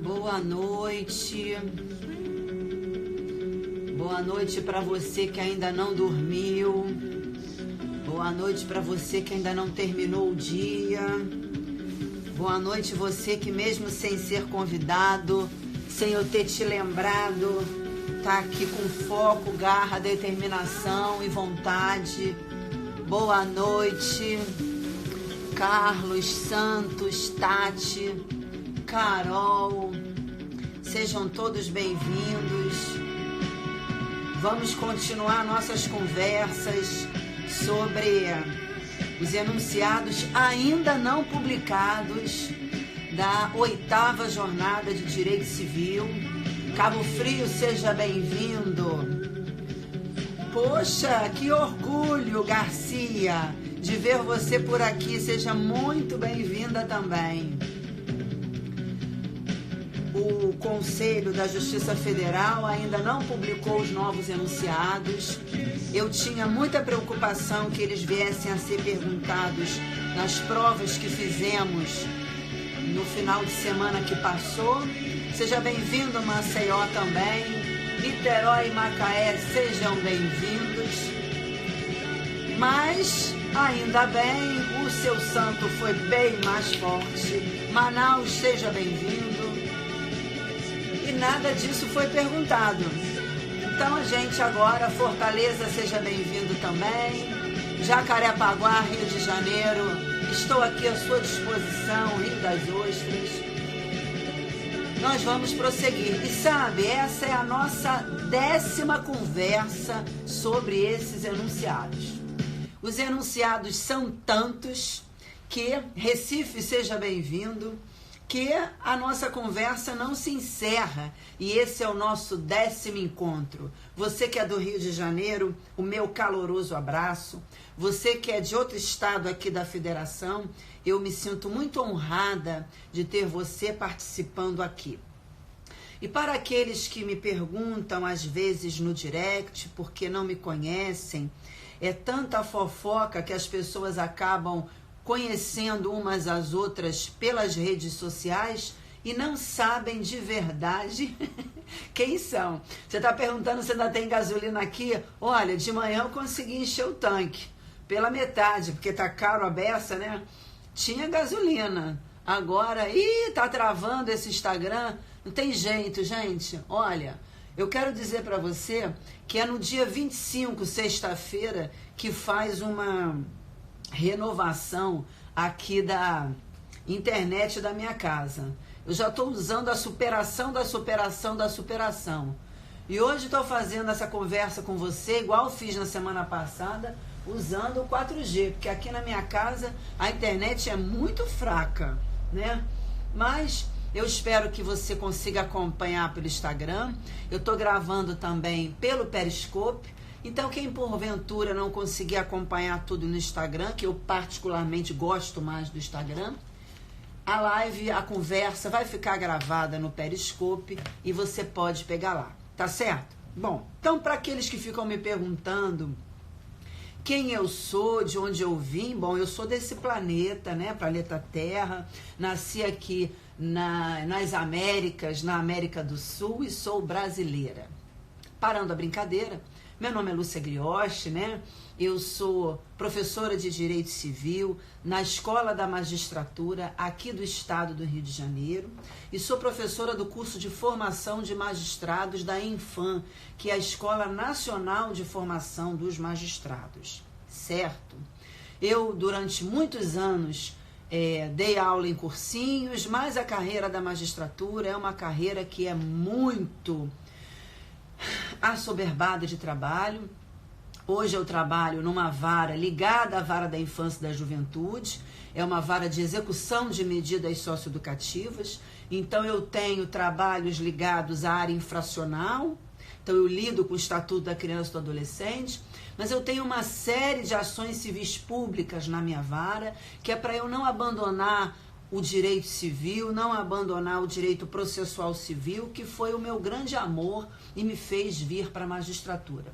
Boa noite. Boa noite para você que ainda não dormiu. Boa noite para você que ainda não terminou o dia. Boa noite você que mesmo sem ser convidado, sem eu ter te lembrado, tá aqui com foco, garra, determinação e vontade. Boa noite, Carlos, Santos, Tati, Carol, sejam todos bem-vindos. Vamos continuar nossas conversas sobre os enunciados ainda não publicados da 8ª Jornada de Direito Civil. Cabo Frio, seja bem-vindo. Poxa, que orgulho, Garcia, de ver você por aqui. Seja muito bem-vinda também. O Conselho da Justiça Federal ainda não publicou os novos enunciados. Eu tinha muita preocupação que eles viessem a ser perguntados nas provas que fizemos no final de semana que passou. Seja bem-vindo, Maceió também. Niterói e Macaé, sejam bem-vindos. Mas, ainda bem, o seu santo foi bem mais forte. Manaus, seja bem-vindo. E nada disso foi perguntado. Então a gente agora, Fortaleza, seja bem-vindo também. Jacarepaguá, Rio de Janeiro, estou aqui à sua disposição, Rio das Ostras. Nós vamos prosseguir. E sabe, essa é a nossa 10ª conversa sobre esses enunciados. Os enunciados são tantos que, Recife, seja bem-vindo, que a nossa conversa não se encerra, e esse é o nosso 10º encontro. Você que é do Rio de Janeiro, o meu caloroso abraço. Você que é de outro estado aqui da Federação, eu me sinto muito honrada de ter você participando aqui. E para aqueles que me perguntam às vezes no direct, porque não me conhecem, é tanta fofoca que as pessoas acabam conhecendo umas às outras pelas redes sociais e não sabem de verdade quem são. Você está perguntando se ainda tem gasolina aqui? Olha, de manhã eu consegui encher o tanque pela metade, porque tá caro a beça, né? Tinha gasolina. Agora, tá travando esse Instagram. Não tem jeito, gente. Olha, eu quero dizer para você que é no dia 25, sexta-feira, que faz uma renovação aqui da internet da minha casa. Eu já estou usando a superação da superação da superação. E hoje estou fazendo essa conversa com você, igual fiz na semana passada, usando o 4G, porque aqui na minha casa a internet é muito fraca, né? Mas eu espero que você consiga acompanhar pelo Instagram. Eu estou gravando também pelo Periscope. Então, quem porventura não conseguir acompanhar tudo no Instagram, que eu particularmente gosto mais do Instagram, a live, a conversa vai ficar gravada no Periscope e você pode pegar lá, tá certo? Bom, então para aqueles que ficam me perguntando quem eu sou, de onde eu vim, bom, eu sou desse planeta, né, planeta Terra, nasci aqui nas Américas, na América do Sul, e sou brasileira. Parando a brincadeira, meu nome é Lúcia Gliotti, né? Eu sou professora de Direito Civil na Escola da Magistratura aqui do estado do Rio de Janeiro e sou professora do curso de formação de magistrados da ENFAM, que é a Escola Nacional de Formação dos Magistrados, certo? Eu, durante muitos anos, dei aula em cursinhos, mas a carreira da magistratura é uma carreira que é muito assoberbada de trabalho. Hoje eu trabalho numa vara ligada à vara da infância e da juventude, é uma vara de execução de medidas socioeducativas, então eu tenho trabalhos ligados à área infracional, então eu lido com o Estatuto da Criança e do Adolescente, mas eu tenho uma série de ações civis públicas na minha vara, que é para eu não abandonar o direito civil, não abandonar o direito processual civil, que foi o meu grande amor e me fez vir para a magistratura.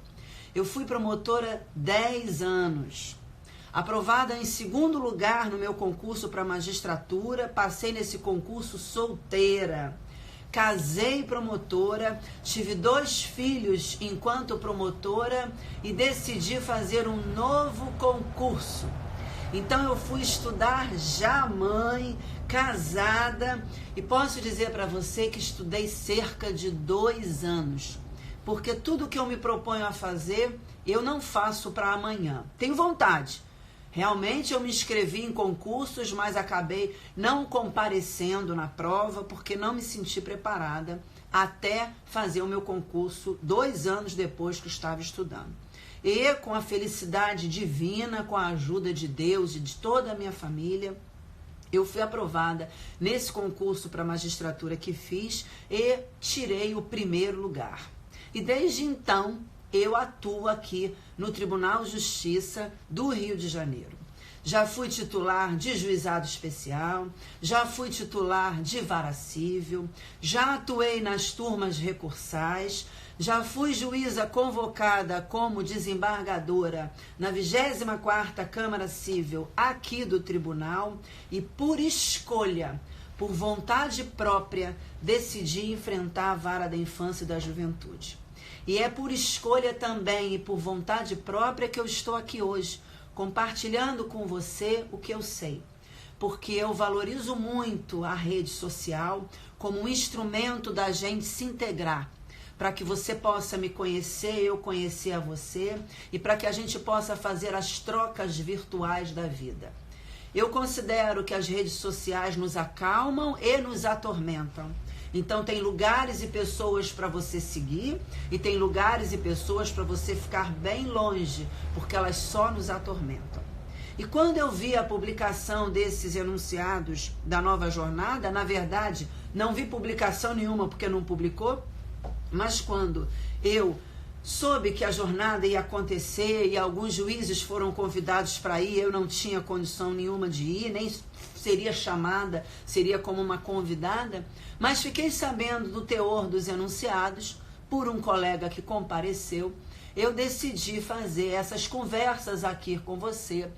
Eu fui promotora 10 anos. Aprovada em segundo lugar no meu concurso para magistratura, passei nesse concurso solteira. Casei promotora, tive 2 filhos enquanto promotora e decidi fazer um novo concurso. Então eu fui estudar já mãe, casada, e posso dizer para você que estudei cerca de 2 anos. Porque tudo que eu me proponho a fazer, eu não faço para amanhã. Tenho vontade. Realmente eu me inscrevi em concursos, mas acabei não comparecendo na prova porque não me senti preparada até fazer o meu concurso 2 anos depois que eu estava estudando. E com a felicidade divina, com a ajuda de Deus e de toda a minha família, eu fui aprovada nesse concurso para magistratura que fiz e tirei o primeiro lugar. E desde então, eu atuo aqui no Tribunal de Justiça do Rio de Janeiro. Já fui titular de juizado especial, já fui titular de vara civil, já atuei nas turmas recursais, já fui juíza convocada como desembargadora na 24ª Câmara Civil aqui do Tribunal e por escolha, por vontade própria, decidi enfrentar a vara da infância e da juventude. E é por escolha também e por vontade própria que eu estou aqui hoje, compartilhando com você o que eu sei. Porque eu valorizo muito a rede social como um instrumento da gente se integrar, para que você possa me conhecer, eu conhecer a você, e para que a gente possa fazer as trocas virtuais da vida. Eu considero que as redes sociais nos acalmam e nos atormentam. Então tem lugares e pessoas para você seguir e tem lugares e pessoas para você ficar bem longe, porque elas só nos atormentam. E quando eu vi a publicação desses enunciados da nova jornada, na verdade, não vi publicação nenhuma porque não publicou, mas quando eu soube que a jornada ia acontecer e alguns juízes foram convidados para ir, eu não tinha condição nenhuma de ir, nem seria chamada, seria como uma convidada, mas fiquei sabendo do teor dos enunciados por um colega que compareceu. Eu decidi fazer essas conversas aqui com você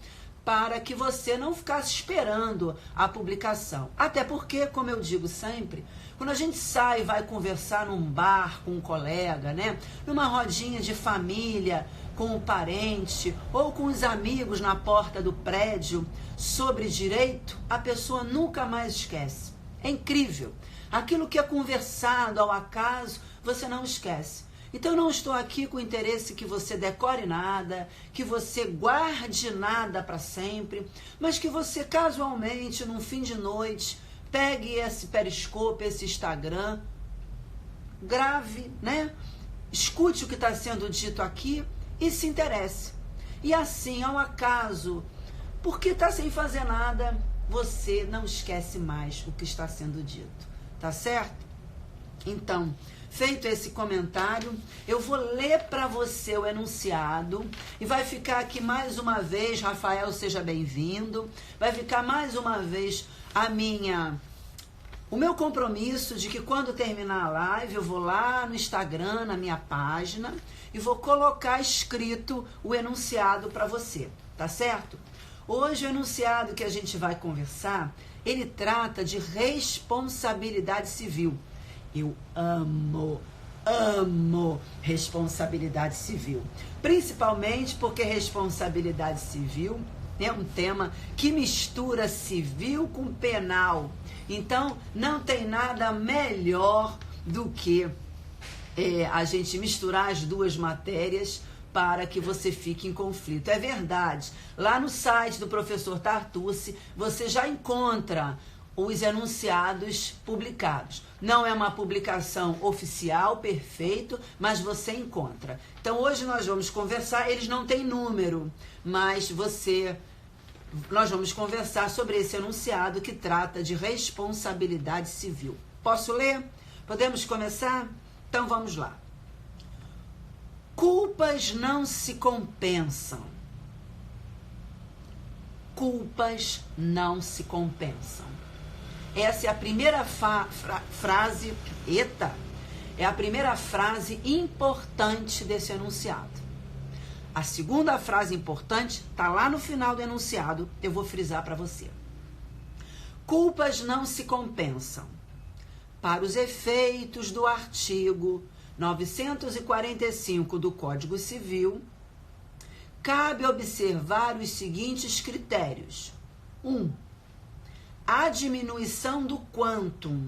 para que você não ficasse esperando a publicação. Até porque, como eu digo sempre, quando a gente sai e vai conversar num bar com um colega, né, numa rodinha de família, com o parente ou com os amigos na porta do prédio sobre direito, a pessoa nunca mais esquece. É incrível. Aquilo que é conversado ao acaso, você não esquece. Então eu não estou aqui com o interesse que você decore nada, que você guarde nada para sempre, mas que você casualmente, num fim de noite, pegue esse Periscope, esse Instagram, grave, né? Escute o que está sendo dito aqui e se interesse. E assim, ao acaso, porque está sem fazer nada, você não esquece mais o que está sendo dito. Tá certo? Então, feito esse comentário, eu vou ler para você o enunciado e vai ficar aqui mais uma vez, Rafael, seja bem-vindo, vai ficar mais uma vez o meu compromisso de que quando terminar a live, eu vou lá no Instagram, na minha página, e vou colocar escrito o enunciado para você, tá certo? Hoje o enunciado que a gente vai conversar, ele trata de responsabilidade civil. Eu amo responsabilidade civil. Principalmente porque responsabilidade civil é um tema que mistura civil com penal. Então, não tem nada melhor do que a gente misturar as duas matérias para que você fique em conflito. É verdade. Lá no site do professor Tartucci, você já encontra os enunciados publicados. Não é uma publicação oficial, perfeito, mas você encontra. Então, hoje nós vamos conversar, eles não têm número, mas nós vamos conversar sobre esse enunciado que trata de responsabilidade civil. Posso ler? Podemos começar? Então, vamos lá. Culpas não se compensam. Culpas não se compensam. Essa é a primeira frase, é a primeira frase importante desse enunciado. A segunda frase importante está lá no final do enunciado, eu vou frisar para você. Culpas não se compensam. Para os efeitos do artigo 945 do Código Civil, cabe observar os seguintes critérios. 1. A diminuição do quantum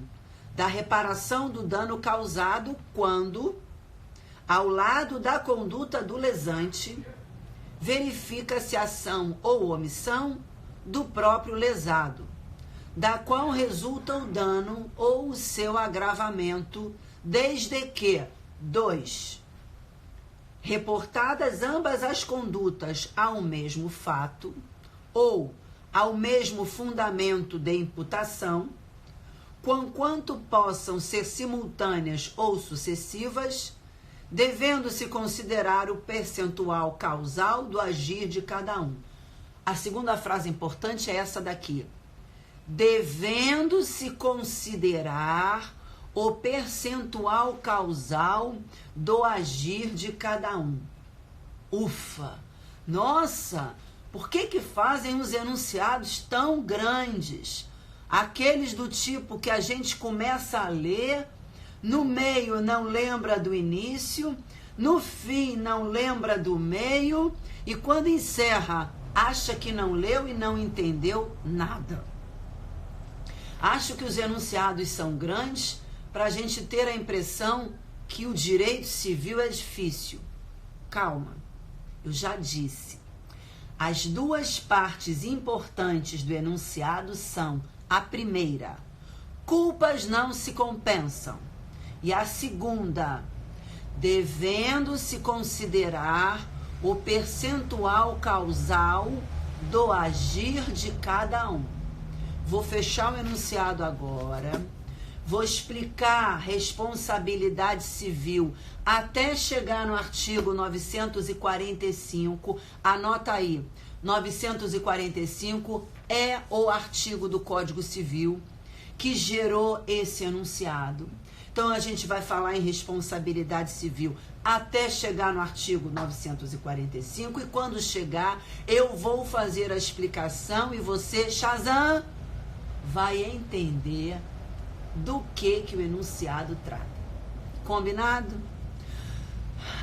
da reparação do dano causado quando, ao lado da conduta do lesante, verifica-se ação ou omissão do próprio lesado, da qual resulta o dano ou o seu agravamento, desde que 2. Reportadas ambas as condutas ao mesmo fato ou ao mesmo fundamento de imputação, conquanto possam ser simultâneas ou sucessivas, devendo-se considerar o percentual causal do agir de cada um. A segunda frase importante é essa daqui. Devendo-se considerar o percentual causal do agir de cada um. Ufa! Nossa! Por que fazem os enunciados tão grandes? Aqueles do tipo que a gente começa a ler, no meio não lembra do início, no fim não lembra do meio, e quando encerra, acha que não leu e não entendeu nada. Acho que os enunciados são grandes para a gente ter a impressão que o direito civil é difícil. Calma, eu já disse. As duas partes importantes do enunciado são a primeira, culpas não se compensam, e a segunda, devendo-se considerar o percentual causal do agir de cada um. Vou fechar o enunciado agora, vou explicar responsabilidade civil até chegar no artigo 945, anota aí, 945 é o artigo do Código Civil que gerou esse enunciado. Então, a gente vai falar em responsabilidade civil até chegar no artigo 945 e quando chegar, eu vou fazer a explicação e você, Shazam, vai entender do que o enunciado trata. Combinado?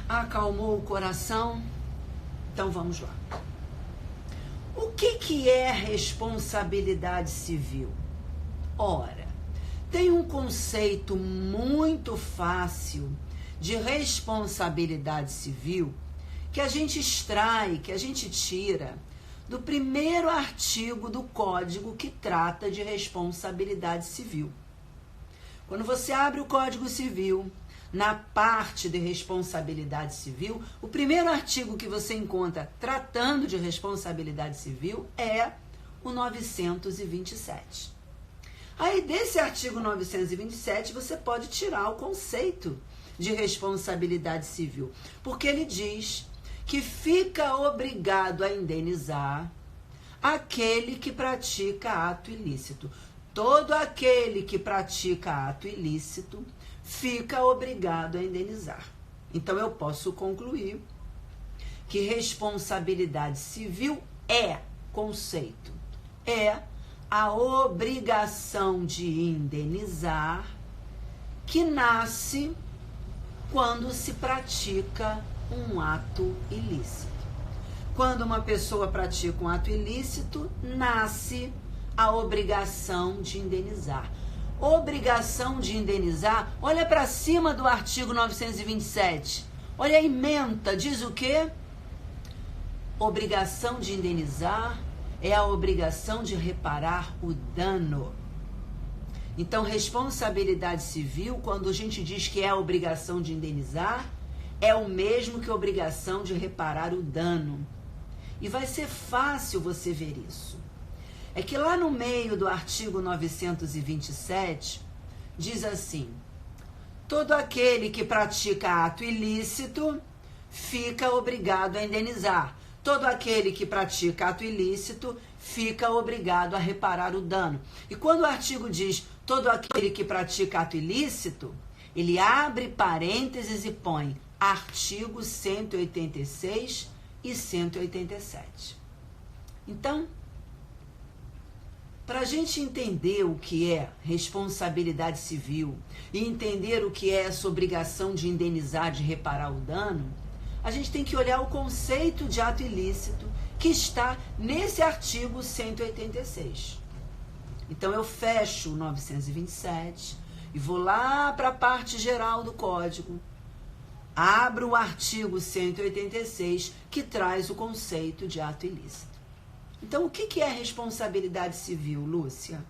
Acalmou o coração? Então, vamos lá. O que é responsabilidade civil? Ora, tem um conceito muito fácil de responsabilidade civil que a gente extrai, que a gente tira do primeiro artigo do Código que trata de responsabilidade civil. Quando você abre o Código Civil, na parte de responsabilidade civil, o primeiro artigo que você encontra tratando de responsabilidade civil é o 927. Aí, desse artigo 927, você pode tirar o conceito de responsabilidade civil, porque ele diz que fica obrigado a indenizar aquele que pratica ato ilícito. Todo aquele que pratica ato ilícito fica obrigado a indenizar. Então, eu posso concluir que responsabilidade civil é conceito, é a obrigação de indenizar que nasce quando se pratica um ato ilícito. Quando uma pessoa pratica um ato ilícito, nasce a obrigação de indenizar. Obrigação de indenizar, olha para cima do artigo 927. Olha a ementa, diz o quê? Obrigação de indenizar é a obrigação de reparar o dano. Então, responsabilidade civil, quando a gente diz que é a obrigação de indenizar, é o mesmo que a obrigação de reparar o dano. E vai ser fácil você ver isso. É que lá no meio do artigo 927, diz assim: todo aquele que pratica ato ilícito fica obrigado a indenizar. Todo aquele que pratica ato ilícito fica obrigado a reparar o dano. E quando o artigo diz todo aquele que pratica ato ilícito, ele abre parênteses e põe artigo 186, e 187. Então, para a gente entender o que é responsabilidade civil e entender o que é essa obrigação de indenizar, de reparar o dano, a gente tem que olhar o conceito de ato ilícito que está nesse artigo 186. Então eu fecho o 927 e vou lá para a parte geral do Código, abro o artigo 186 que traz o conceito de ato ilícito. Então, o que é responsabilidade civil, Lúcia?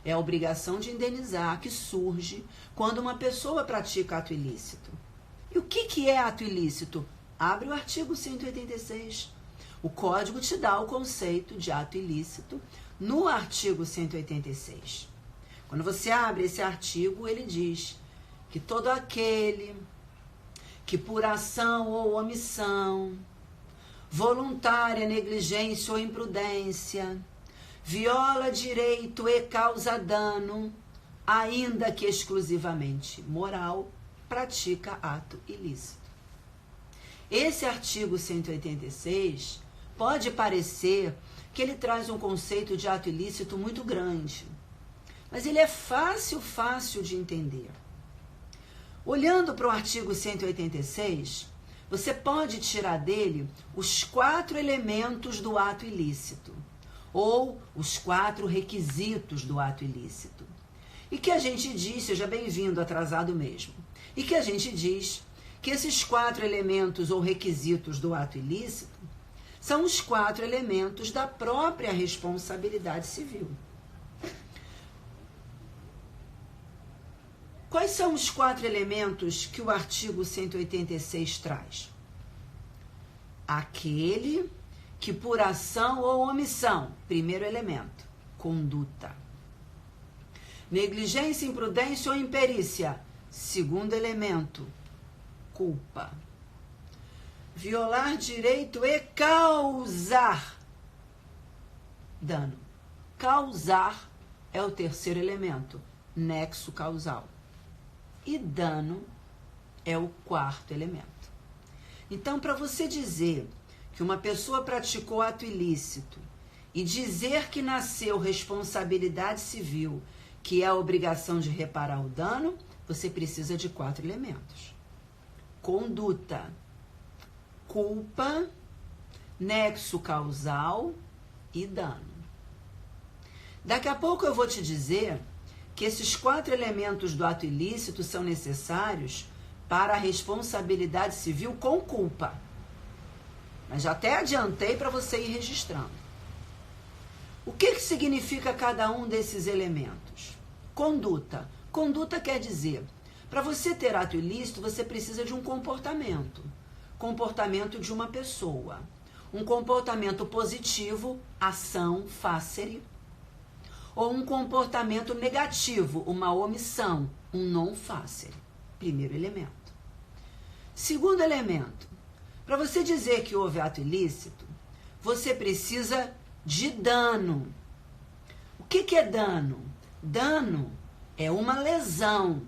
É a obrigação de indenizar que surge quando uma pessoa pratica ato ilícito. E o que é ato ilícito? Abre o artigo 186. O Código te dá o conceito de ato ilícito no artigo 186. Quando você abre esse artigo, ele diz que todo aquele que por ação ou omissão, voluntária, negligência ou imprudência, viola direito e causa dano, ainda que exclusivamente moral, pratica ato ilícito. Esse artigo 186 pode parecer que ele traz um conceito de ato ilícito muito grande, mas ele é fácil de entender. Olhando para o artigo 186, você pode tirar dele os 4 elementos do ato ilícito, ou os 4 requisitos do ato ilícito. E que a gente diz, seja bem-vindo, atrasado mesmo, e que a gente diz que esses 4 elementos ou requisitos do ato ilícito são os 4 elementos da própria responsabilidade civil. Quais são os 4 elementos que o artigo 186 traz? Aquele que por ação ou omissão, primeiro elemento, conduta. Negligência, imprudência ou imperícia, segundo elemento, culpa. Violar direito e causar dano. Causar é o terceiro elemento, nexo causal. E dano é o 4º elemento. Então, para você dizer que uma pessoa praticou ato ilícito e dizer que nasceu responsabilidade civil, que é a obrigação de reparar o dano, você precisa de 4 elementos. Conduta, culpa, nexo causal e dano. Daqui a pouco eu vou te dizer que esses 4 elementos do ato ilícito são necessários para a responsabilidade civil com culpa. Mas já até adiantei para você ir registrando. O que significa cada um desses elementos? Conduta. Conduta quer dizer, para você ter ato ilícito, você precisa de um comportamento. Comportamento de uma pessoa. Um comportamento positivo, ação, facere. Ou um comportamento negativo, uma omissão, um non facere. Primeiro elemento. Segundo elemento, para você dizer que houve ato ilícito, você precisa de dano. O que é dano? Dano é uma lesão.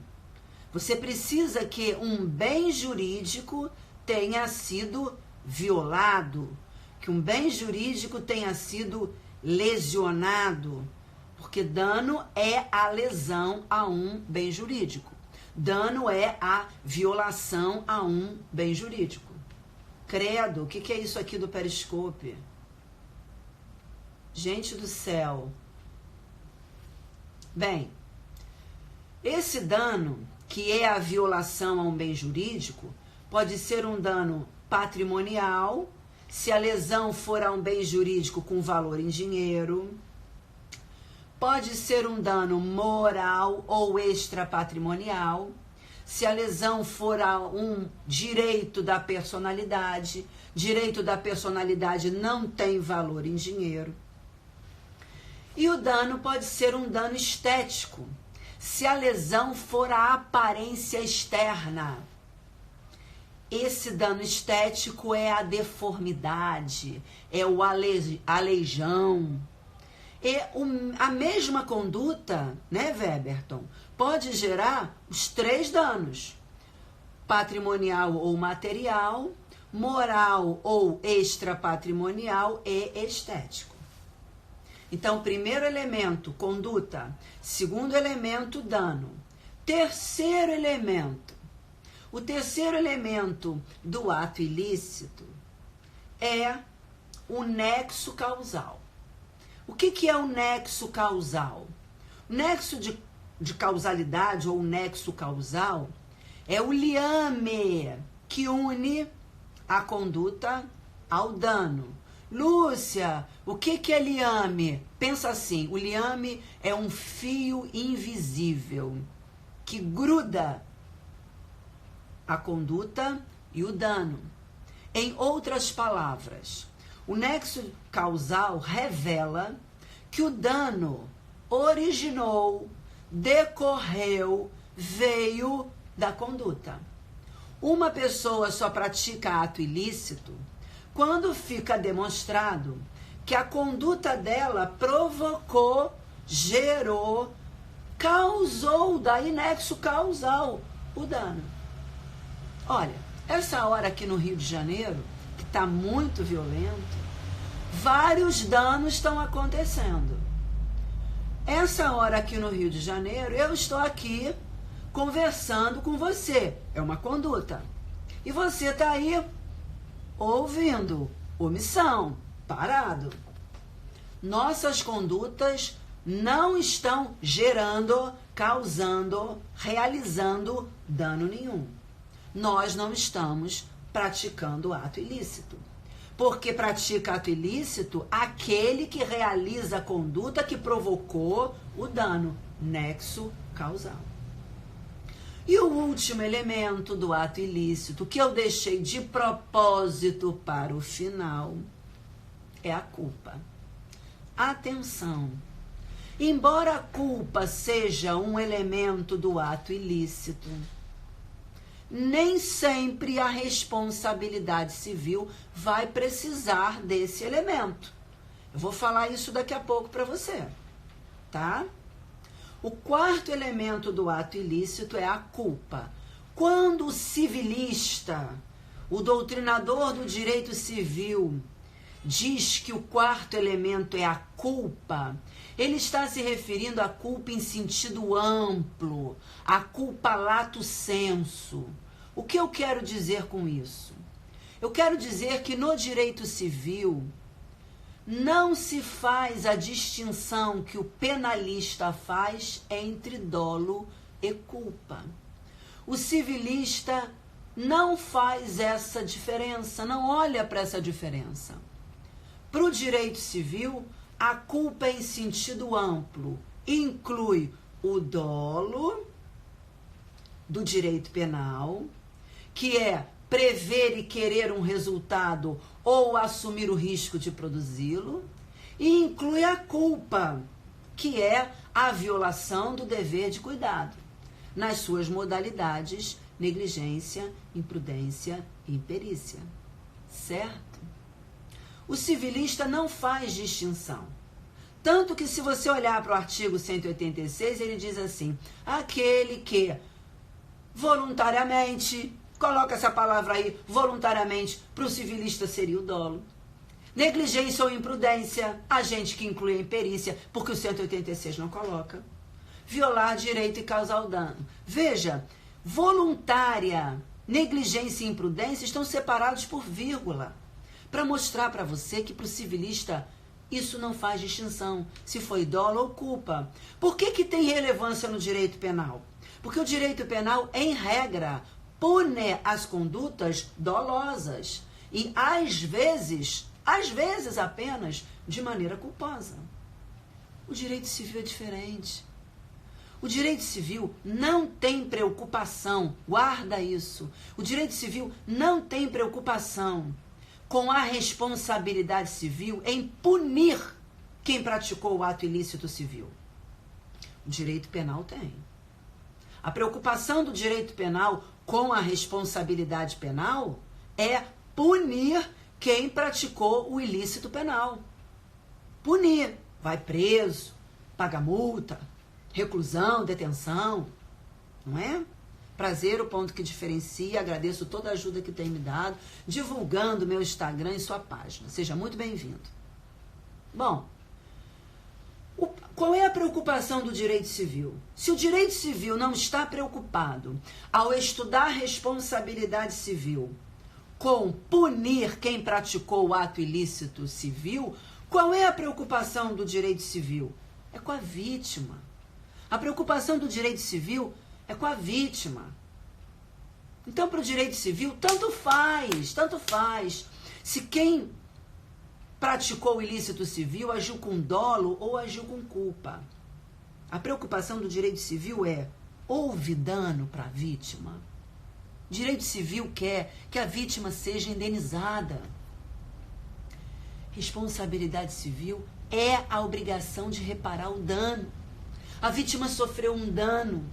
Você precisa que um bem jurídico tenha sido violado, que um bem jurídico tenha sido lesionado, porque dano é a lesão a um bem jurídico. Dano é a violação a um bem jurídico. Credo, o que é isso aqui do Periscope? Gente do céu. Bem, esse dano, que é a violação a um bem jurídico, pode ser um dano patrimonial, se a lesão for a um bem jurídico com valor em dinheiro. Pode ser um dano moral ou extrapatrimonial, se a lesão for a um direito da personalidade. Direito da personalidade não tem valor em dinheiro. E o dano pode ser um dano estético, se a lesão for a aparência externa. Esse dano estético é a deformidade, é o aleijão. E a mesma conduta, né, Weberton, pode gerar os 3 danos: patrimonial ou material, moral ou extrapatrimonial e estético. Então, primeiro elemento, conduta. Segundo elemento, dano. Terceiro elemento. O terceiro elemento do ato ilícito é o nexo causal. O que é o nexo causal? O nexo de causalidade ou nexo causal é o liame que une a conduta ao dano. Lúcia, o que é liame? Pensa assim, o liame é um fio invisível que gruda a conduta e o dano. Em outras palavras, o nexo causal revela que o dano originou, decorreu, veio da conduta. Uma pessoa só pratica ato ilícito quando fica demonstrado que a conduta dela provocou, gerou, causou, daí nexo causal, o dano. Olha, essa hora aqui no Rio de Janeiro, que está muito violento, vários danos estão acontecendo. Essa hora aqui no Rio de Janeiro, eu estou aqui conversando com você. É uma conduta. E você está aí ouvindo, omissão, parado. Nossas condutas não estão gerando, causando, realizando dano nenhum. Nós não estamos praticando ato ilícito. Porque pratica ato ilícito aquele que realiza a conduta que provocou o dano, nexo causal. E o último elemento do ato ilícito, que eu deixei de propósito para o final, é a culpa. Atenção! Embora a culpa seja um elemento do ato ilícito, nem sempre a responsabilidade civil vai precisar desse elemento. Eu vou falar isso daqui a pouco para você, tá? O quarto elemento do ato ilícito é a culpa. Quando o civilista, o doutrinador do direito civil, diz que o quarto elemento é a culpa, ele está se referindo à culpa em sentido amplo, à culpa lato sensu. O que eu quero dizer com isso? Eu quero dizer que no direito civil não se faz a distinção que o penalista faz entre dolo e culpa. O civilista não faz essa diferença, não olha para essa diferença. Para o direito civil, a culpa em sentido amplo inclui o dolo do direito penal, que é prever e querer um resultado ou assumir o risco de produzi-lo, e inclui a culpa, que é a violação do dever de cuidado, nas suas modalidades, negligência, imprudência e imperícia. Certo? O civilista não faz distinção. Tanto que se você olhar para o artigo 186, ele diz assim, aquele que voluntariamente, coloca essa palavra aí, voluntariamente, para o civilista seria o dolo. Negligência ou imprudência, a gente que inclui a imperícia, porque o 186 não coloca. Violar direito e causar o dano. Veja, voluntária, negligência e imprudência estão separados por vírgula, para mostrar para você que para o civilista isso não faz distinção, se foi dolo ou culpa. Por que tem relevância no direito penal? Porque o direito penal, em regra, pune as condutas dolosas e, às vezes apenas, de maneira culposa. O direito civil é diferente. O direito civil não tem preocupação, guarda isso, o direito civil não tem preocupação com a responsabilidade civil em punir quem praticou o ato ilícito civil. O direito penal tem. A preocupação do direito penal com a responsabilidade penal é punir quem praticou o ilícito penal. Punir. Vai preso, paga multa, reclusão, detenção, não é? Prazer, o ponto que diferencia. Agradeço toda a ajuda que tem me dado, divulgando meu Instagram e sua página. Seja muito bem-vindo. Bom, qual é a preocupação do direito civil? Se o direito civil não está preocupado ao estudar a responsabilidade civil com punir quem praticou o ato ilícito civil, qual é a preocupação do direito civil? É com a vítima. A preocupação do direito civil é com a vítima. Então, para o direito civil, tanto faz. Se quem praticou o ilícito civil agiu com dolo ou agiu com culpa. A preocupação do direito civil é: houve dano para a vítima? O direito civil quer que a vítima seja indenizada. Responsabilidade civil é a obrigação de reparar o dano. A vítima sofreu um dano.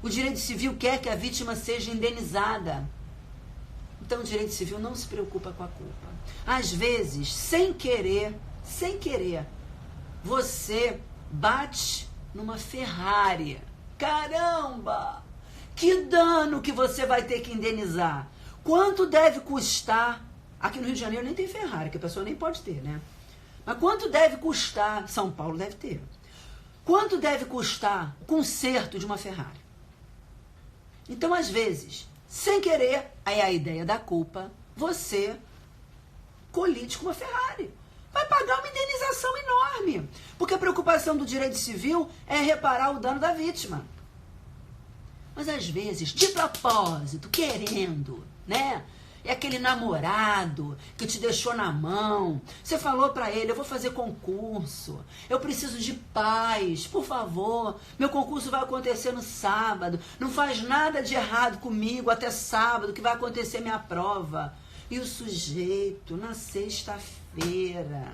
O direito civil quer que a vítima seja indenizada. Então, o direito civil não se preocupa com a culpa. Às vezes, sem querer, você bate numa Ferrari. Caramba! Que dano que você vai ter que indenizar? Quanto deve custar? Aqui no Rio de Janeiro nem tem Ferrari, que a pessoa nem pode ter, né? Mas quanto deve custar? São Paulo deve ter. Quanto deve custar o conserto de uma Ferrari? Então, às vezes, sem querer, aí a ideia da culpa, você colide com uma Ferrari. Vai pagar uma indenização enorme. Porque a preocupação do direito civil é reparar o dano da vítima. Mas, às vezes, de propósito, querendo, né? É aquele namorado que te deixou na mão. Você falou pra ele: eu vou fazer concurso, eu preciso de paz, por favor, meu concurso vai acontecer no sábado, não faz nada de errado comigo até sábado que vai acontecer minha prova. E o sujeito, na sexta-feira,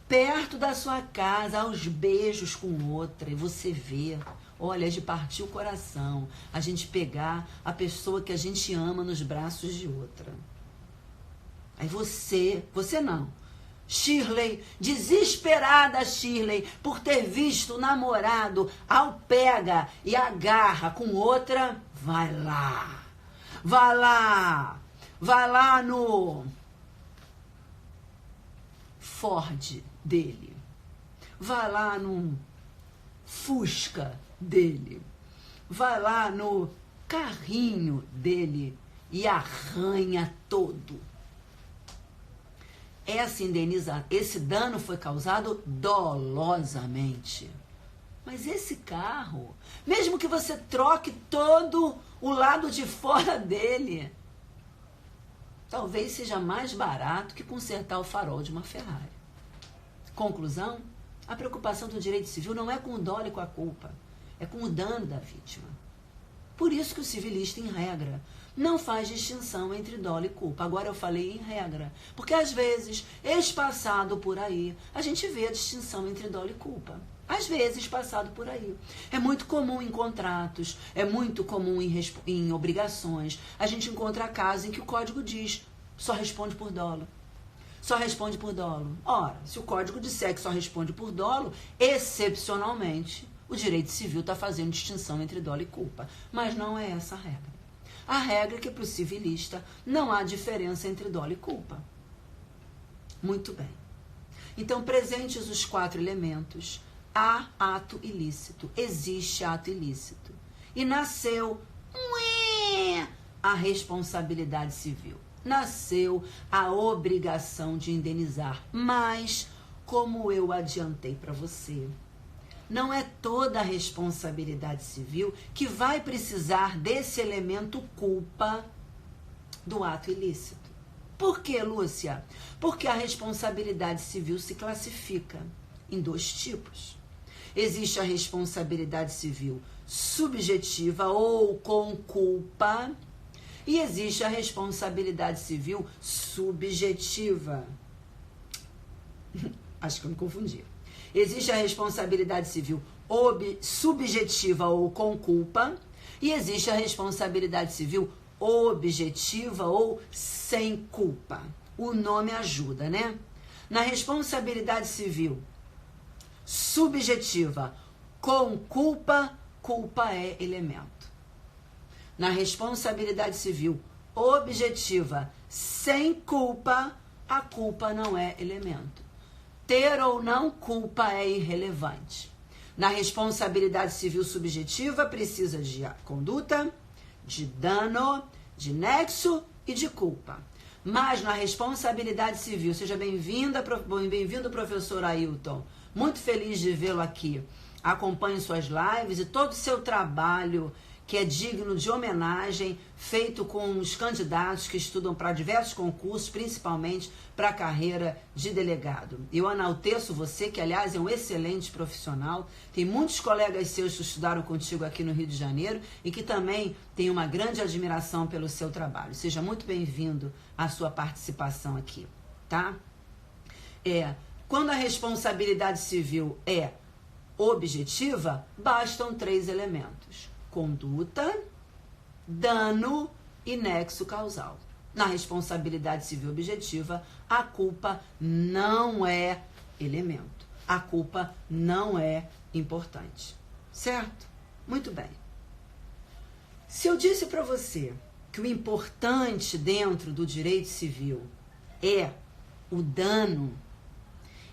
perto da sua casa, aos beijos com outra, e você vê. Olha, é de partir o coração a gente pegar a pessoa que a gente ama nos braços de outra. Aí você não. Shirley, desesperada Shirley, por ter visto o namorado ao pega e agarra com outra, vai lá no Ford dele, vai lá no Fusca dele, vai lá no carrinho dele e arranha todo. Esse dano foi causado dolosamente. Mas esse carro, mesmo que você troque todo o lado de fora dele, talvez seja mais barato que consertar o farol de uma Ferrari. Conclusão: a preocupação do direito civil não é com o dolo e com a culpa, é com o dano da vítima. Por isso que o civilista, em regra, não faz distinção entre dolo e culpa. Agora eu falei em regra, porque às vezes, espaçado por aí, a gente vê a distinção entre dolo e culpa. Às vezes, passado por aí. É muito comum em contratos, é muito comum em obrigações. A gente encontra casos em que o código diz: só responde por dolo. Só responde por dolo. Ora, se o código disser que só responde por dolo, excepcionalmente, o direito civil está fazendo distinção entre dolo e culpa. Mas não é essa a regra. A regra é que para o civilista não há diferença entre dolo e culpa. Muito bem. Então, presentes os 4 elementos, há ato ilícito, existe ato ilícito. E nasceu a responsabilidade civil. Nasceu a obrigação de indenizar. Mas, como eu adiantei para você, não é toda a responsabilidade civil que vai precisar desse elemento culpa do ato ilícito. Por quê, Lúcia? Porque a responsabilidade civil se classifica em 2 tipos. Existe a responsabilidade civil subjetiva ou com culpa, e existe a responsabilidade civil subjetiva. Acho que eu me confundi. Existe a responsabilidade civil subjetiva ou com culpa, e existe a responsabilidade civil objetiva ou sem culpa. O nome ajuda, né? Na responsabilidade civil subjetiva com culpa, culpa é elemento. na responsabilidade civil objetiva sem culpa, a culpa não é elemento. Ter ou não culpa é irrelevante. Na responsabilidade civil subjetiva, precisa de conduta, de dano, de nexo e de culpa. Mas na responsabilidade civil, seja bem-vindo, professor Ailton. Muito feliz de vê-lo aqui. Acompanhe suas lives e todo o seu trabalho, que é digno de homenagem, feito com os candidatos que estudam para diversos concursos, principalmente para a carreira de delegado. Eu enalteço você, que aliás é um excelente profissional, tem muitos colegas seus que estudaram contigo aqui no Rio de Janeiro e que também têm uma grande admiração pelo seu trabalho. Seja muito bem-vindo à sua participação aqui, tá? Quando a responsabilidade civil é objetiva, bastam 3 elementos: conduta, dano e nexo causal. Na responsabilidade civil objetiva, a culpa não é elemento. A culpa não é importante. Certo? Muito bem. Se eu disse para você que o importante dentro do direito civil é o dano,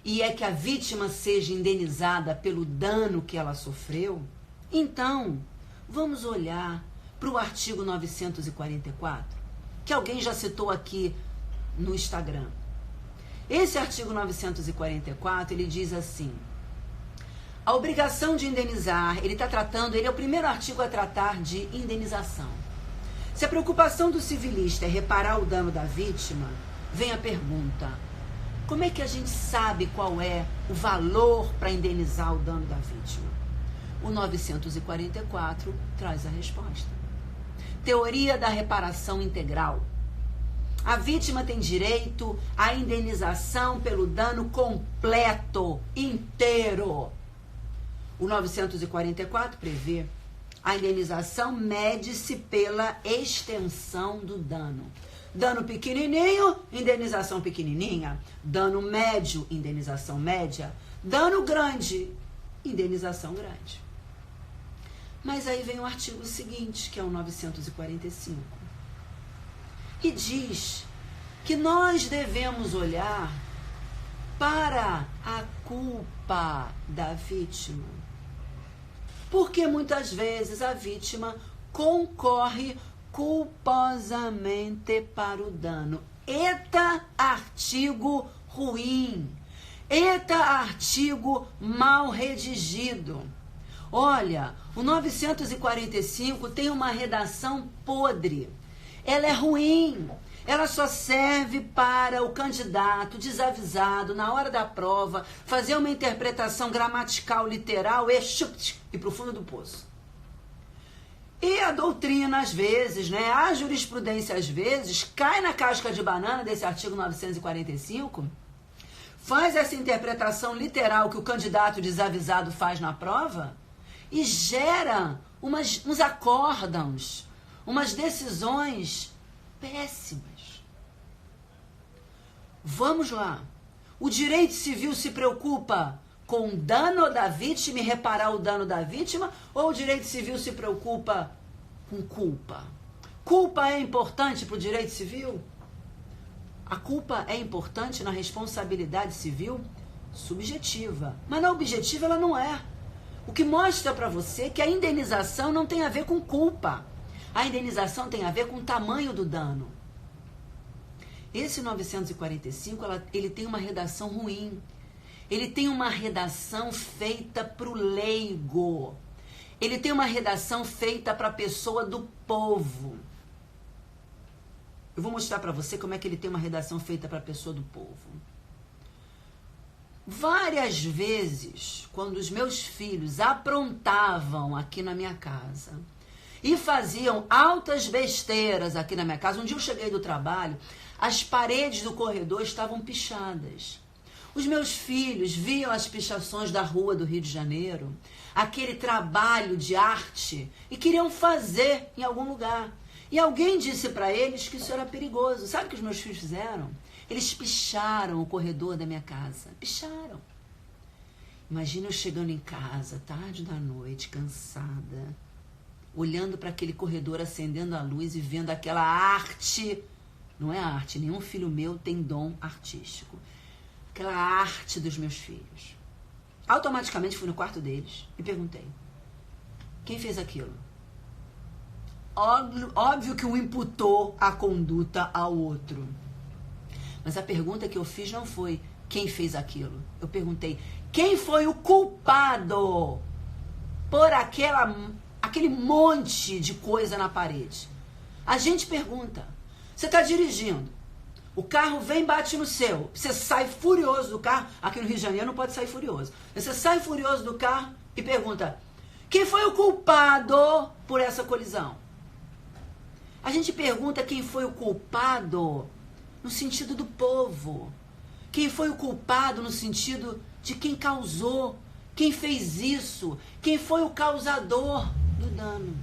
e é que a vítima seja indenizada pelo dano que ela sofreu, então vamos olhar para o artigo 944, que alguém já citou aqui no Instagram. Esse artigo 944, ele diz assim: a obrigação de indenizar, ele é o primeiro artigo a tratar de indenização. Se a preocupação do civilista é reparar o dano da vítima, vem a pergunta: como é que a gente sabe qual é o valor para indenizar o dano da vítima? O 944 traz a resposta. Teoria da reparação integral. A vítima tem direito à indenização pelo dano completo, inteiro. O 944 prevê a indenização mede-se pela extensão do dano. Dano pequenininho, indenização pequenininha. Dano médio, indenização média. Dano grande, indenização grande. Mas aí vem o artigo seguinte, que é o 945. E diz que nós devemos olhar para a culpa da vítima. Porque muitas vezes a vítima concorre culposamente para o dano. Eita artigo ruim. Eita artigo mal redigido. Olha, o 945 tem uma redação podre. Ela é ruim. Ela só serve para o candidato desavisado, na hora da prova, fazer uma interpretação gramatical literal e ir para o fundo do poço. E a doutrina, às vezes, a jurisprudência, às vezes, cai na casca de banana desse artigo 945, faz essa interpretação literal que o candidato desavisado faz na prova e gera uns acórdãos, umas decisões péssimas. Vamos lá. O direito civil se preocupa com o dano da vítima e reparar o dano da vítima, ou o direito civil se preocupa com culpa? Culpa é importante para o direito civil? A culpa é importante na responsabilidade civil subjetiva, mas na objetiva ela não é. O que mostra para você que a indenização não tem a ver com culpa. A indenização tem a ver com o tamanho do dano. Esse 945, ele tem uma redação ruim. Ele tem uma redação feita para o leigo. Ele tem uma redação feita para a pessoa do povo. Eu vou mostrar para você como é que ele tem uma redação feita para a pessoa do povo. Várias vezes, quando os meus filhos aprontavam aqui na minha casa e faziam altas besteiras aqui na minha casa, um dia eu cheguei do trabalho, as paredes do corredor estavam pichadas. Os meus filhos viam as pichações da rua do Rio de Janeiro, aquele trabalho de arte, e queriam fazer em algum lugar. E alguém disse para eles que isso era perigoso. Sabe o que os meus filhos fizeram? Eles picharam o corredor da minha casa. Picharam. Imagina eu chegando em casa, tarde da noite, cansada. olhando para aquele corredor, acendendo a luz e vendo aquela arte. Não é arte, nenhum filho meu tem dom artístico. Aquela arte dos meus filhos. Automaticamente fui no quarto deles e perguntei: quem fez aquilo? Óbvio que um imputou a conduta ao outro. Mas a pergunta que eu fiz não foi quem fez aquilo. Eu perguntei: quem foi o culpado por aquele monte de coisa na parede? A gente pergunta. Você está dirigindo. O carro vem e bate no seu. Você sai furioso do carro. Aqui no Rio de Janeiro não pode sair furioso. Você sai furioso do carro e pergunta: quem foi o culpado por essa colisão? A gente pergunta quem foi o culpado no sentido do povo. Quem foi o culpado no sentido de quem causou, quem fez isso, quem foi o causador do dano.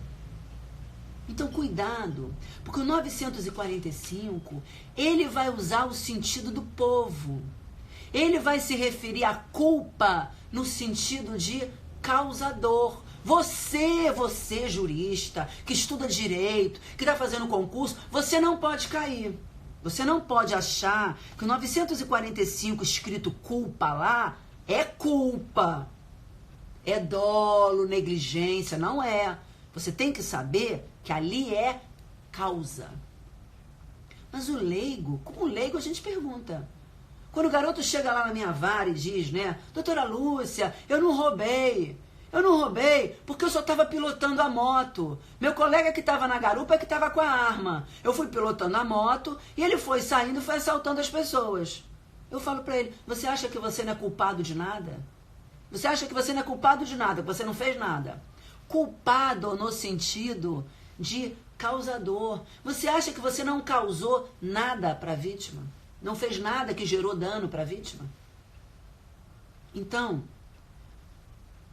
Então, cuidado, porque o 945, ele vai usar o sentido do povo. Ele vai se referir à culpa no sentido de causador. Você jurista, que estuda direito, que está fazendo concurso, você não pode cair. Você não pode achar que o 945 escrito culpa lá é culpa. É dolo, negligência, não é. Você tem que saber que ali é causa. Mas o leigo, como leigo a gente pergunta. Quando o garoto chega lá na minha vara e diz, né, doutora Lúcia, eu não roubei porque eu só estava pilotando a moto. Meu colega que estava na garupa é que estava com a arma. Eu fui pilotando a moto e ele foi saindo, foi assaltando as pessoas. Eu falo para ele: você acha que você não é culpado de nada? Você acha que você não é culpado de nada, que você não fez nada? Culpado no sentido de causador. Você acha que você não causou nada para a vítima? Não fez nada que gerou dano para a vítima? Então,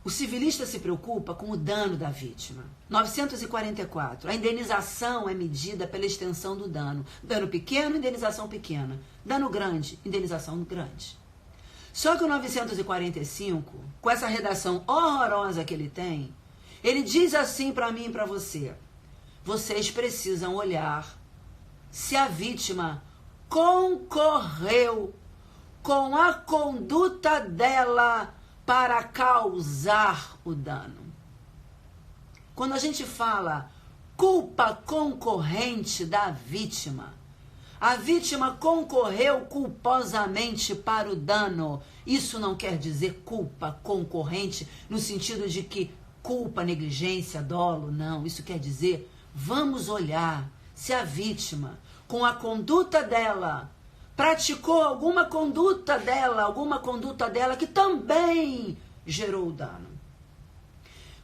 o civilista se preocupa com o dano da vítima. 944. A indenização é medida pela extensão do dano. Dano pequeno, indenização pequena. Dano grande, indenização grande. Só que o 945, com essa redação horrorosa que ele tem, ele diz assim para mim e para você: vocês precisam olhar se a vítima concorreu com a conduta dela para causar o dano. Quando a gente fala culpa concorrente da vítima, a vítima concorreu culposamente para o dano. Isso não quer dizer culpa concorrente no sentido de que culpa, negligência, dolo, não. Isso quer dizer, vamos olhar se a vítima, com a conduta dela, praticou alguma conduta dela que também gerou dano.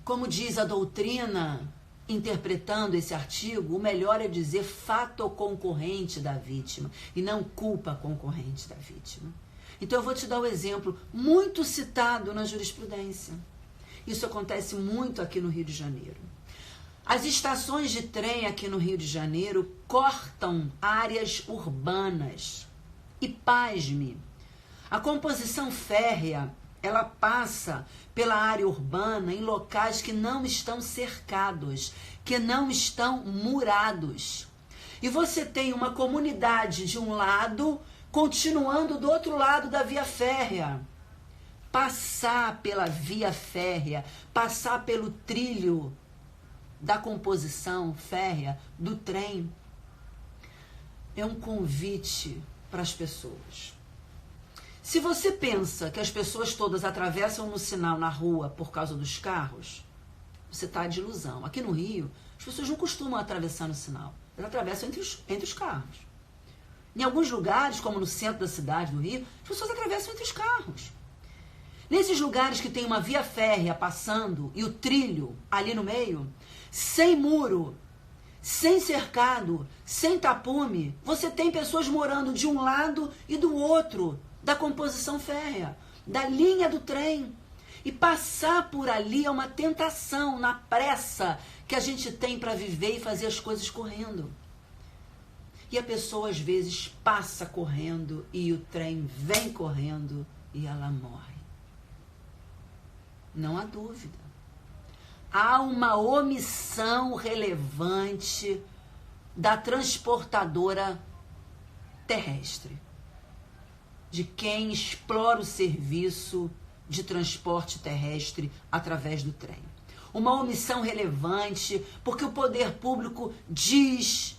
Como diz a doutrina, interpretando esse artigo, o melhor é dizer fato concorrente da vítima e não culpa concorrente da vítima. Então eu vou te dar um exemplo muito citado na jurisprudência. Isso acontece muito aqui no Rio de Janeiro. As estações de trem aqui no Rio de Janeiro cortam áreas urbanas. E pasme, a composição férrea, ela passa pela área urbana em locais que não estão cercados, que não estão murados. E você tem uma comunidade de um lado, continuando do outro lado da via férrea. Passar pela via férrea, passar pelo trilho da composição férrea, do trem, é um convite para as pessoas. Se você pensa que as pessoas todas atravessam no sinal na rua por causa dos carros, você está de ilusão. Aqui no Rio, as pessoas não costumam atravessar no sinal. Elas atravessam entre os carros. Em alguns lugares, como no centro da cidade do Rio, as pessoas atravessam entre os carros. Nesses lugares que tem uma via férrea passando e o trilho ali no meio, sem muro, sem cercado, sem tapume, você tem pessoas morando de um lado e do outro da composição férrea, da linha do trem. E passar por ali é uma tentação na pressa que a gente tem para viver e fazer as coisas correndo. E a pessoa às vezes passa correndo e o trem vem correndo e ela morre. Não há dúvida. há uma omissão relevante da transportadora terrestre, de quem explora o serviço de transporte terrestre através do trem. Uma omissão relevante porque o poder público diz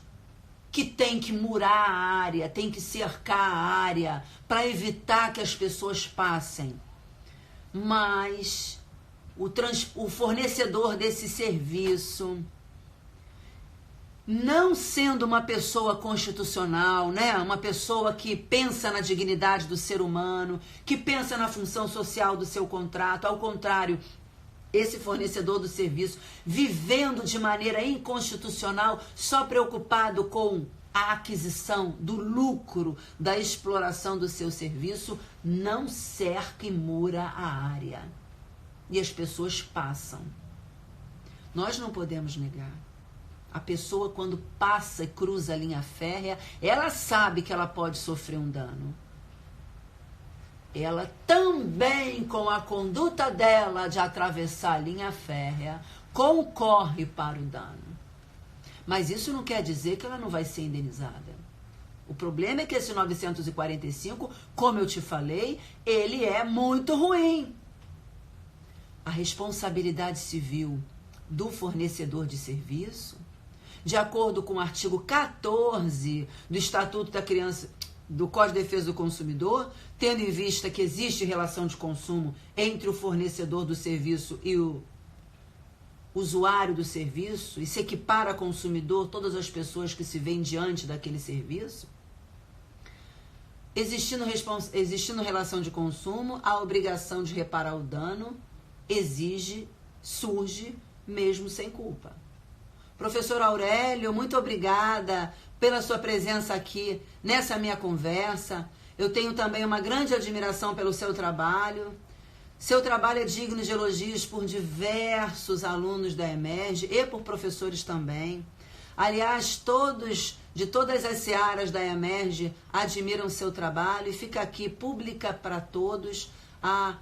que tem que murar a área, tem que cercar a área para evitar que as pessoas passem. Mas o fornecedor desse serviço, não sendo uma pessoa constitucional, né? Uma pessoa que pensa na dignidade do ser humano, que pensa na função social do seu contrato, ao contrário, esse fornecedor do serviço, vivendo de maneira inconstitucional, só preocupado com a aquisição do lucro, da exploração do seu serviço, não cerca e mura a área. E as pessoas passam. Nós não podemos negar. A pessoa, quando passa e cruza a linha férrea, ela sabe que ela pode sofrer um dano. Ela também, com a conduta dela de atravessar a linha férrea, concorre para o dano. Mas isso não quer dizer que ela não vai ser indenizada. O problema é que esse 945, como eu te falei, ele é muito ruim. A responsabilidade civil do fornecedor de serviço, de acordo com o artigo 14 do Estatuto da Criança, do Código de Defesa do Consumidor, tendo em vista que existe relação de consumo entre o fornecedor do serviço e o usuário do serviço, e se equipara a consumidor todas as pessoas que se veem diante daquele serviço, existindo relação de consumo, a obrigação de reparar o dano surge mesmo sem culpa. Professor Aurélio, muito obrigada pela sua presença aqui nessa minha conversa. Eu tenho também uma grande admiração pelo seu trabalho. Seu trabalho é digno de elogios por diversos alunos da EMERGE e por professores também. Aliás, todos de todas as searas da EMERGE admiram seu trabalho, e fica aqui pública para todos a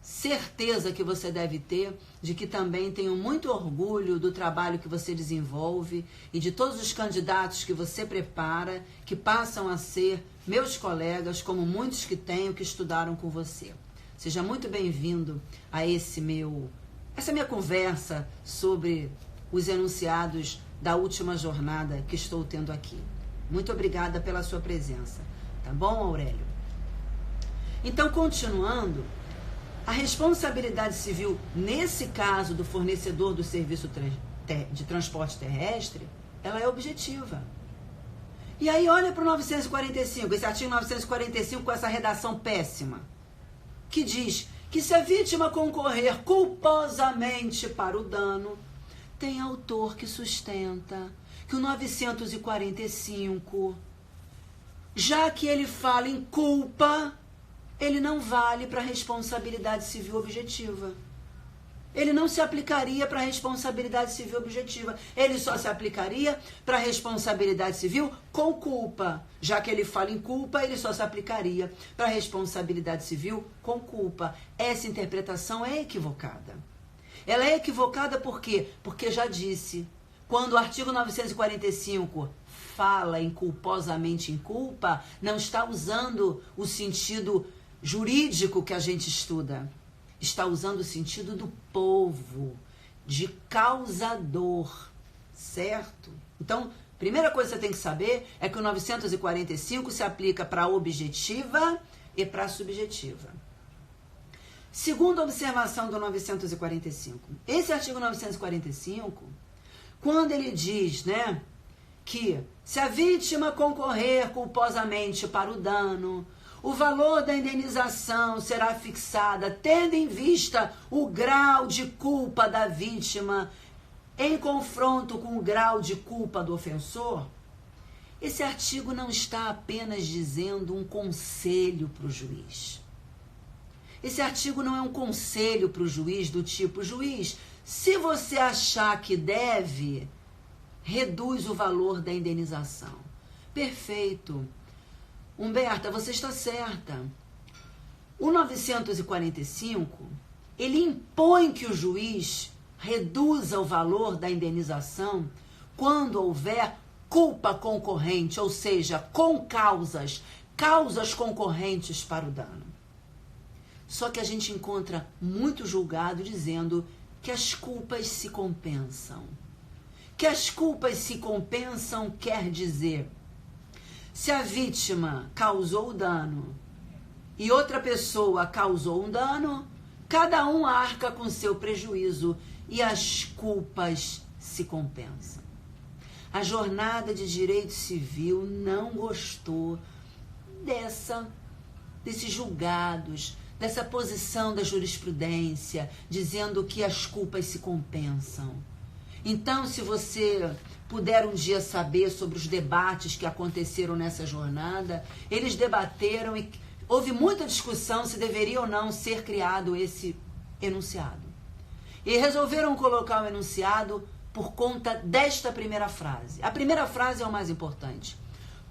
certeza que você deve ter de que também tenho muito orgulho do trabalho que você desenvolve e de todos os candidatos que você prepara, que passam a ser meus colegas, como muitos que tenho que estudaram com você. Seja muito bem-vindo a essa minha conversa sobre os enunciados da última jornada que estou tendo aqui. Muito obrigada pela sua presença. Tá bom, Aurélio? Então, continuando, a responsabilidade civil, nesse caso do fornecedor do serviço de transporte terrestre, ela é objetiva. E aí olha para o 945, esse artigo 945 com essa redação péssima, que diz que se a vítima concorrer culposamente para o dano, tem autor que sustenta que o 945, já que ele fala em culpa, ele não vale para a responsabilidade civil objetiva. Ele não se aplicaria para a responsabilidade civil objetiva. Ele só se aplicaria para a responsabilidade civil com culpa. Já que ele fala em culpa, ele só se aplicaria para a responsabilidade civil com culpa. Essa interpretação é equivocada. Ela é equivocada por quê? Porque já disse, quando o artigo 945 fala em culposamente em culpa, não está usando o sentido jurídico que a gente estuda. Está usando o sentido do povo, de causador, certo? Então, primeira coisa que você tem que saber é que o 945 se aplica para a objetiva e para a subjetiva. Segunda observação do 945. Esse artigo 945, quando ele diz, né, que se a vítima concorrer culposamente para o dano, o valor da indenização será fixada tendo em vista o grau de culpa da vítima em confronto com o grau de culpa do ofensor. Esse artigo não está apenas dizendo um conselho para o juiz. Esse artigo não é um conselho para o juiz do tipo, juiz, se você achar que deve, reduz o valor da indenização. Perfeito. Humberta, você está certa. O 945, ele impõe que o juiz reduza o valor da indenização quando houver culpa concorrente, ou seja, com causas concorrentes para o dano. Só que a gente encontra muito julgado dizendo que as culpas se compensam. Que as culpas se compensam quer dizer, se a vítima causou o dano e outra pessoa causou um dano, cada um arca com seu prejuízo e as culpas se compensam. A jornada de direito civil não gostou desses julgados, dessa posição da jurisprudência, dizendo que as culpas se compensam. Então, se você puder um dia saber sobre os debates que aconteceram nessa jornada, eles debateram e houve muita discussão se deveria ou não ser criado esse enunciado. E resolveram colocar o enunciado por conta desta primeira frase. A primeira frase é o mais importante.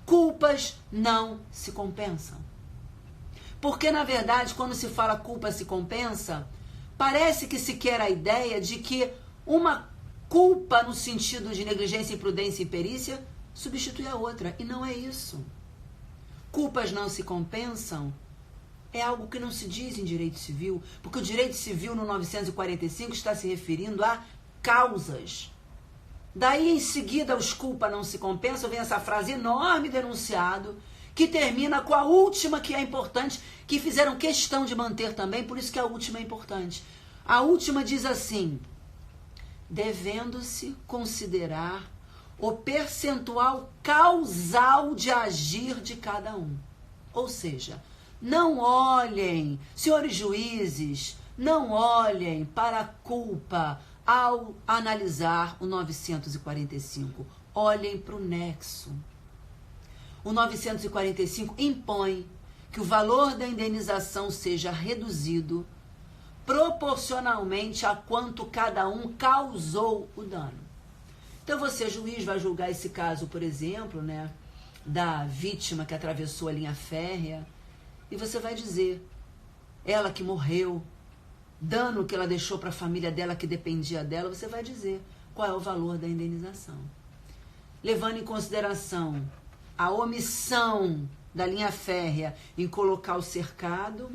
Culpas não se compensam. Porque, na verdade, quando se fala culpa se compensa, parece que se quer a ideia de que uma culpa no sentido de negligência, imprudência e perícia substitui a outra. E não é isso. Culpas não se compensam é algo que não se diz em direito civil, porque o direito civil no 945 está se referindo a causas. Daí, em seguida, os culpa não se compensam, vem essa frase enorme do enunciado, que termina com a última, que é importante, que fizeram questão de manter também, por isso que a última é importante. A última diz assim: devendo-se considerar o percentual causal de agir de cada um. Ou seja, não olhem, senhores juízes, não olhem para a culpa ao analisar o 945. Olhem para o nexo. O 945 impõe que o valor da indenização seja reduzido proporcionalmente a quanto cada um causou o dano. Então você, juiz, vai julgar esse caso, por exemplo, né, da vítima que atravessou a linha férrea, e você vai dizer, ela que morreu, dano que ela deixou para a família dela que dependia dela, você vai dizer qual é o valor da indenização. Levando em consideração a omissão da linha férrea em colocar o cercado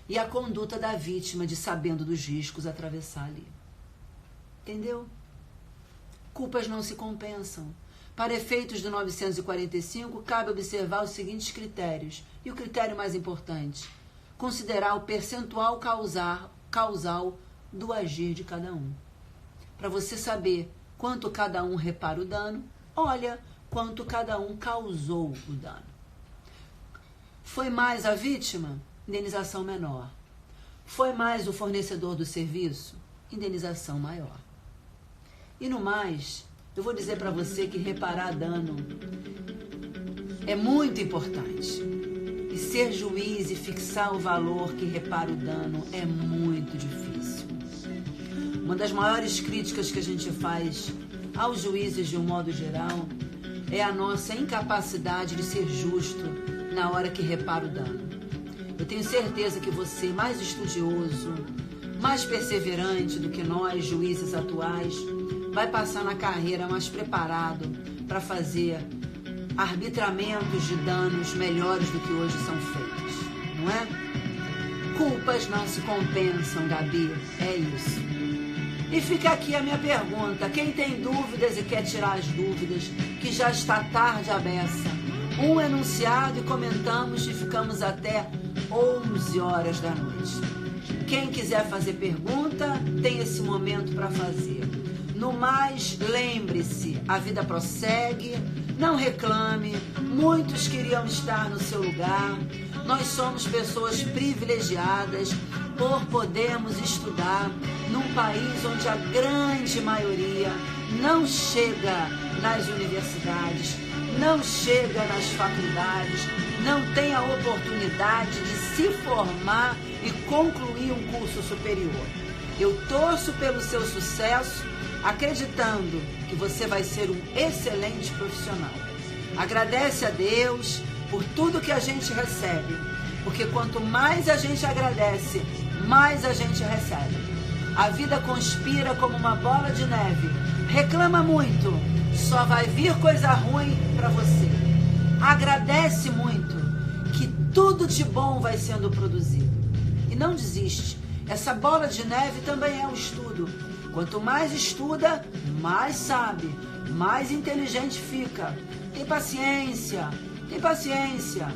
e a conduta da vítima de, sabendo dos riscos, atravessar ali. Entendeu? Culpas não se compensam. Para efeitos do 945, cabe observar os seguintes critérios. E o critério mais importante, considerar o percentual causal do agir de cada um. Para você saber quanto cada um repara o dano, olha quanto cada um causou o dano. Foi mais a vítima? Indenização menor. Foi mais o fornecedor do serviço? Indenização maior. E no mais, eu vou dizer para você que reparar dano é muito importante. E ser juiz e fixar o valor que repara o dano é muito difícil. Uma das maiores críticas que a gente faz aos juízes de um modo geral é a nossa incapacidade de ser justo na hora que repara o dano. Eu tenho certeza que você, mais estudioso, mais perseverante do que nós, juízes atuais, vai passar na carreira mais preparado para fazer arbitramentos de danos melhores do que hoje são feitos, não é? Culpas não se compensam, Gabi, é isso. E fica aqui a minha pergunta, quem tem dúvidas e quer tirar as dúvidas, que já está tarde à beça, um enunciado e comentamos e ficamos até 11 horas da noite. Quem quiser fazer pergunta, tem esse momento para fazer. No mais, lembre-se, a vida prossegue, não reclame, muitos queriam estar no seu lugar. Nós somos pessoas privilegiadas por podermos estudar num país onde a grande maioria não chega nas universidades, não chega nas faculdades, não tem a oportunidade de se formar e concluir um curso superior. Eu torço pelo seu sucesso, acreditando que você vai ser um excelente profissional. Agradece a Deus por tudo que a gente recebe, porque quanto mais a gente agradece, mais a gente recebe. A vida conspira como uma bola de neve. Reclama muito, só vai vir coisa ruim para você. Agradece muito, que tudo de bom vai sendo produzido. E não desiste. Essa bola de neve também é o estudo. Quanto mais estuda, mais sabe, mais inteligente fica. Tem paciência, tem paciência.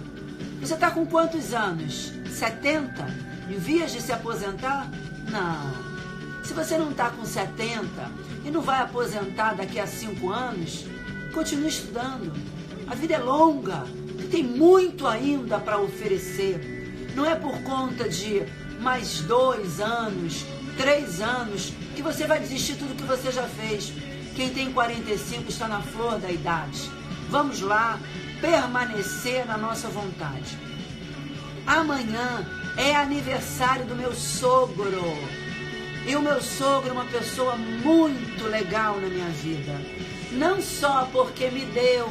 Você está com quantos anos? 70? Em vias de se aposentar? Não. Se você não está com 70 e não vai aposentar daqui a 5 anos, continue estudando. A vida é longa e tem muito ainda para oferecer. Não é por conta de mais 2 anos, 3 anos, que você vai desistir tudo que você já fez. Quem tem 45 está na flor da idade. Vamos lá, permanecer na nossa vontade. Amanhã é aniversário do meu sogro. E o meu sogro é uma pessoa muito legal na minha vida. Não só porque me deu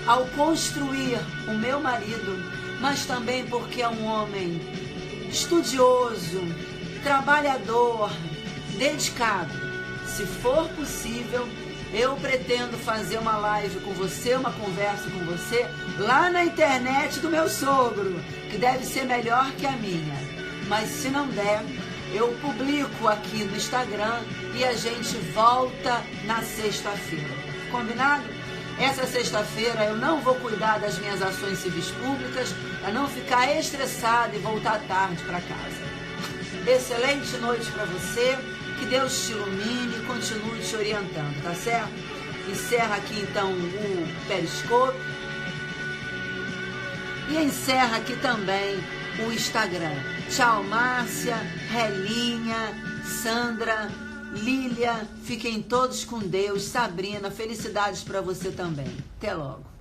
ao construir o meu marido, mas também porque é um homem estudioso, trabalhador, dedicado. Se for possível, eu pretendo fazer uma live com você, uma conversa com você, lá na internet do meu sogro, que deve ser melhor que a minha. Mas se não der, eu publico aqui no Instagram e a gente volta na sexta-feira. Combinado? Essa sexta-feira eu não vou cuidar das minhas ações civis públicas para não ficar estressado e voltar tarde para casa. Excelente noite para você, que Deus te ilumine e continue te orientando, tá certo? Encerra aqui então o Periscope e encerra aqui também o Instagram. Tchau, Márcia, Relinha, Sandra, Lília, fiquem todos com Deus. Sabrina, felicidades para você também. Até logo.